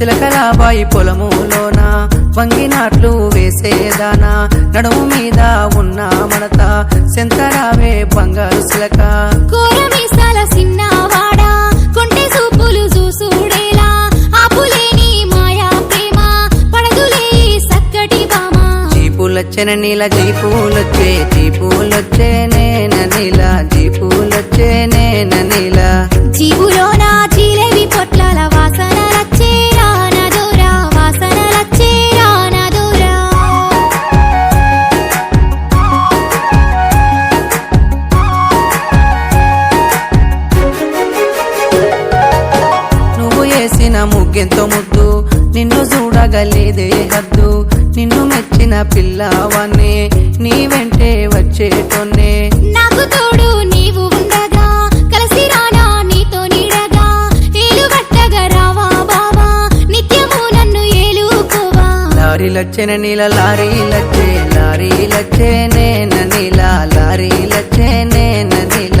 సిలకలాబాయి పొలములోన వంగినాట్లు వేసేదానా నడుము మీద ఉన్న మడత సెంతరావే బంగారు సిలక కోరమీసాల సిన్నవాడా కొంటె సూపులు చూసుడేలా ఆపులేని మాయా ప్రేమ పడదులే సక్కటి బామ జీపులొచ్చెన నీల జీపులొచ్చే జీపులొచ్చే నేన నీల జీపులొచ్చే నేన నీల జీవులోన జిలేబి పొట్లాల వాసనలచ్చే రానదోరా వాసనలచ్చే రానదోరా నువ్వు వేసిన ముగ్గెంతో ముద్దు నిన్ను చూడగలేదే హద్దు నిన్ను మెచ్చిన పిల్లవాన్ని నీ వెంటే వచ్చేటోన్నే నాకు తోడు నీవు ఉండగా కలిసి రానా నీతో నీడగా ఏలు గట్టగా రావా బావా నిత్యము నన్ను ఏలుకోవా లారీలొచ్చెన నీల లారీలొచ్చే నేన నీల లారీలొచ్చే నేన నీల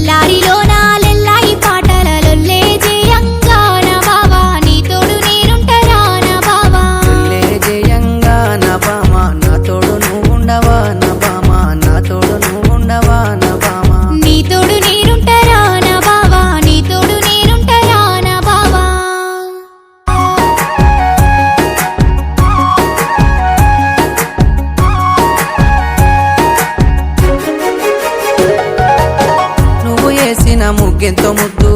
లారీలోన లెల్లాయి పాటల లొల్లే జయంగా నా బావా నీ తోడు నేనుంటరా నా బావా లే జయంగా నా బామ నా తోడు నువ్వు ఉండవా నా బామ నా తోడు నువ్వు ఉండవా నా బామ నీ తోడు నేనుంటరా నా బావా నీ తోడు నేనుంటరా నా బావా నువ్వు వేసిన ముగ్గెంతో ముద్దు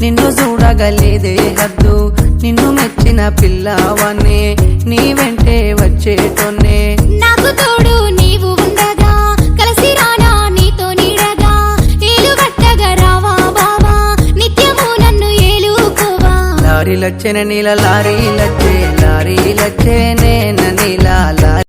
నిన్ను చూడగలేదే హద్దు నిన్ను మెచ్చిన పిల్లవాన్ని నీ వెంటే వచ్చేటోన్నే నాకు తోడు నీవు ఉండగా కలిసి రానా నీతో నీడగా ఏలు గట్టగా రావా బావా నిత్యము నన్ను ఏలుకోవా లారీలొచ్చెన నీల లారీలొచ్చే నేన నీల లారీ